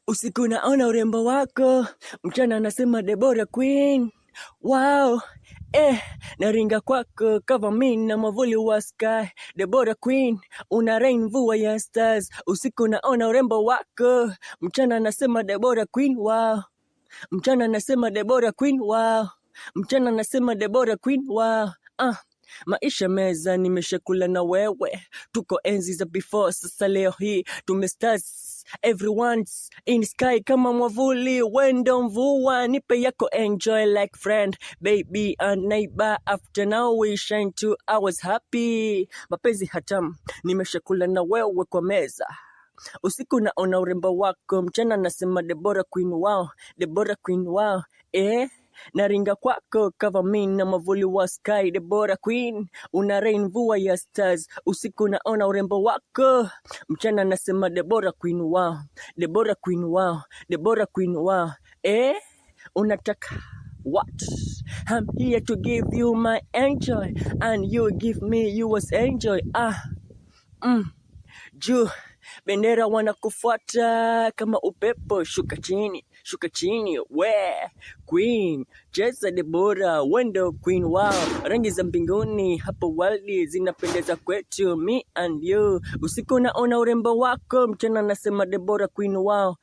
Usiku naona urembo wako, mchana nasema Deborah Queen. Wow, naringa kwako kava mimi na mwavuli wa sky. Deborah Queen, una rain mvua ya stars. Usiku naona urembo wako, mchana nasema Deborah Queen. Wow, mchana nasema Deborah Queen. Wow, mchana nasema Deborah Queen. Wow, maisha meza nimeshakula na wewe, tuko enzi za before, sasa leo hii tumestars. Everyone's in sky kama mwavuli, wendo mvua, nipe yako enjoy like friend, baby and neighbor. After now we shine too, I was happy. Mapenzi hatamu nimeshakula na wewe kwa meza. Usiku naona urembo wako, mchana nasema Deborah Queen. Wow, Deborah Queen. Wow, naringa kwako kava mimi na mwavuli wa sky. Deborah Queen, una rain mvua ya stars. Usiku naona urembo wako, mchana nasema Deborah Queen. Wow, Deborah Queen. Wow, Deborah Queen. Wow, unataka what? I'm here to give you my enjoy, and you give me yours enjoy. Juu bendera wanakufuata kama upepo, shuka chini, we Queen, cheza Deborah, wendo Queen. Wow, rangi za mbinguni hapo wali zinapendeza kwetu, me and you. Usiku naona urembo wako, mchana nasema Deborah Queen. Wow,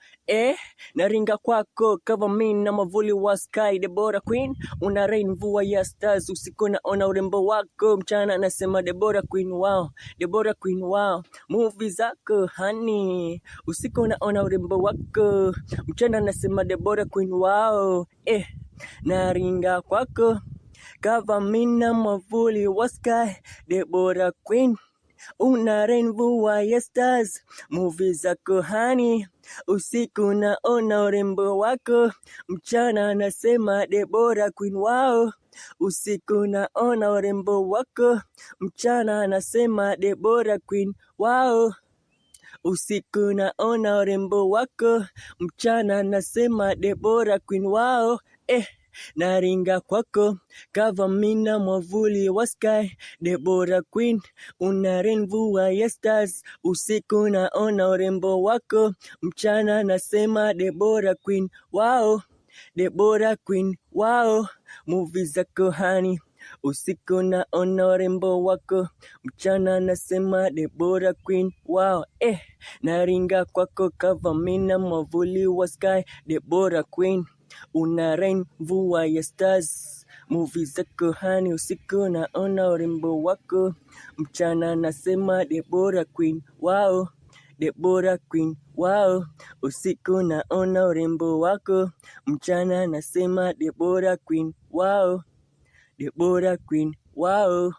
naringa kwako kava mimi na mwavuli wa sky. Deborah Queen, una rain mvua ya stars. Usiku naona urembo wako, mchana nasema Deborah Queen. Wow, Deborah Queen. Wow, movie zako honey. Usiku naona urembo wako, mchana nasema Deborah Queen. Wow, naringa kwako kava mimi na mwavuli wa sky. Deborah Queen, una rain mvua ya stars. Movie zako honey. Usiku naona urembo wako, mchana nasema Deborah Queen. Wow, usiku naona urembo wako, mchana nasema Deborah Queen. Wow, usiku naona urembo wako, mchana nasema Deborah Queen. Wow, naringa kwako kava mimi na mwavuli wa sky. Deborah Queen, una rain mvua ya stars. Usiku naona urembo wako, mchana nasema Deborah Queen. Wow, Deborah Queen. Wow, movie zako honey. Usiku naona urembo wako, mchana nasema Deborah Queen. Wow, naringa kwako kava mimi na mwavuli wa sky. Deborah Queen, una rain mvua ya stars. Movie zako honey. Usiku naona urembo wako, mchana nasema Deborah Queen. Wow, Deborah Queen. Wow, usiku naona urembo wako, mchana nasema Deborah Queen. Wow, Deborah Queen. Wow.